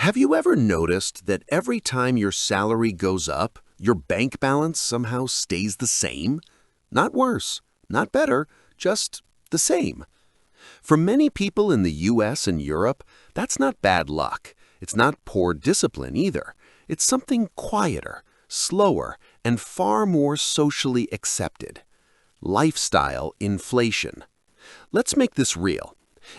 Have you ever noticed that every time your salary goes up, your bank balance somehow stays the same? Not worse, not better, just the same. For many people in the US and Europe, that's not bad luck. It's not poor discipline either. It's something quieter, slower, and far more socially accepted. Lifestyle inflation. Let's make this real.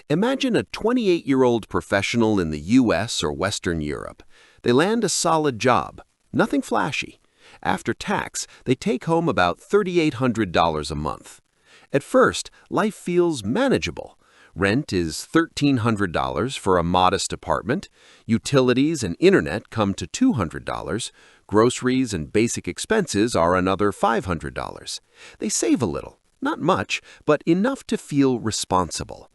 Imagine a 28-year-old professional in the US or Western Europe. They land a solid job, nothing flashy. After tax, they take home about $3,800 a month. At first, life feels manageable. Rent is $1,300 for a modest apartment. Utilities and internet come to $200. Groceries and basic expenses are another $500. They save a little, not much, but enough to feel responsible.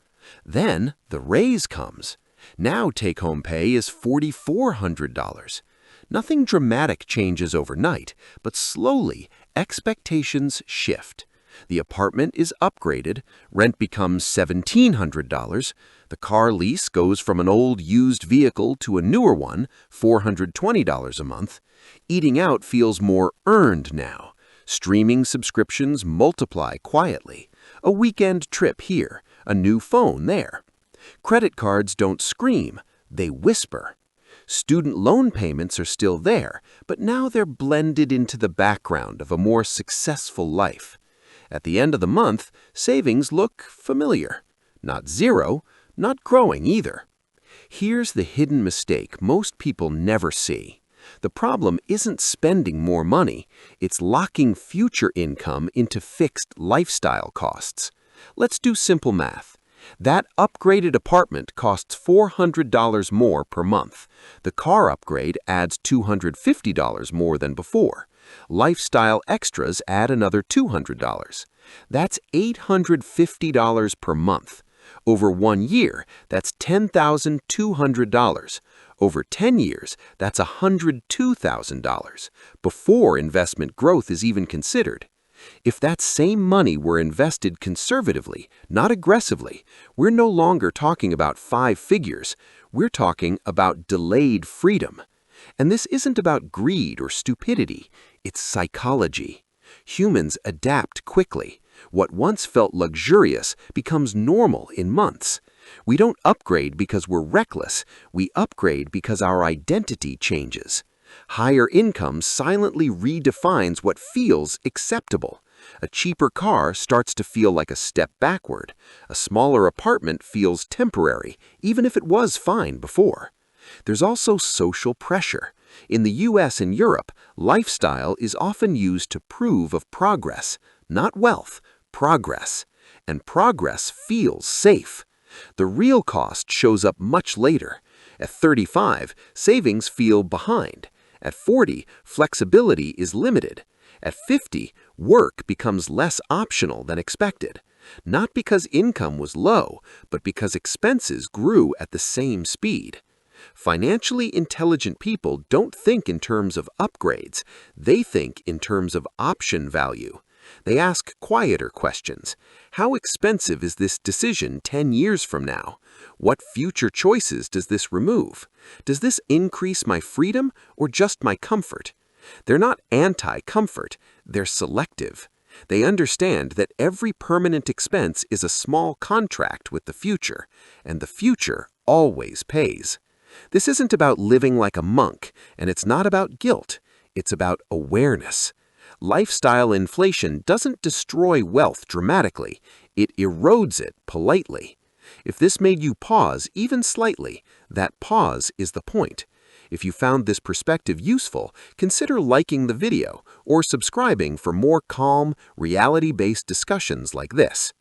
Then the raise comes. Now take-home pay is $4,400. Nothing dramatic changes overnight, but slowly expectations shift. The apartment is upgraded, rent becomes $1,700, the car lease goes from an old used vehicle to a newer one, $420 a month. Eating out feels more earned now. Streaming subscriptions multiply quietly. A weekend trip here, a new phone there. Credit cards don't scream, they whisper. Student loan payments are still there, but now they're blended into the background of a more successful life. At the end of the month, savings look familiar. Not zero, not growing either. Here's the hidden mistake most people never see. The problem isn't spending more money, it's locking future income into fixed lifestyle costs. Let's do simple math. That upgraded apartment costs $400 more per month. The car upgrade adds $250 more than before. Lifestyle extras add another $200. That's $850 per month. Over 1 year, that's $10,200. Over 10 years, that's $102,000, before investment growth is even considered. If that same money were invested conservatively, not aggressively, we're no longer talking about 5 figures, we're talking about delayed freedom. And this isn't about greed or stupidity, it's psychology. Humans adapt quickly. What once felt luxurious becomes normal in months. We don't upgrade because we're reckless, we upgrade because our identity changes. Higher income silently redefines what feels acceptable. A cheaper car starts to feel like a step backward. A smaller apartment feels temporary, even if it was fine before. There's also social pressure. In the US and Europe, lifestyle is often used to prove of progress, not wealth, progress. And progress feels safe. The real cost shows up much later. At 35, savings feel behind. At 40, flexibility is limited. At 50, work becomes less optional than expected. Not because income was low, but because expenses grew at the same speed. Financially intelligent people don't think in terms of upgrades, they think in terms of option value. They ask quieter questions. How expensive is this decision 10 years from now? What future choices does this remove? Does this increase my freedom or just my comfort? They're not anti-comfort, they're selective. They understand that every permanent expense is a small contract with the future, and the future always pays. This isn't about living like a monk, and it's not about guilt. It's about awareness. Lifestyle inflation doesn't destroy wealth dramatically, it erodes it politely. If this made you pause even slightly, that pause is the point. If you found this perspective useful, consider liking the video or subscribing for more calm, reality-based discussions like this.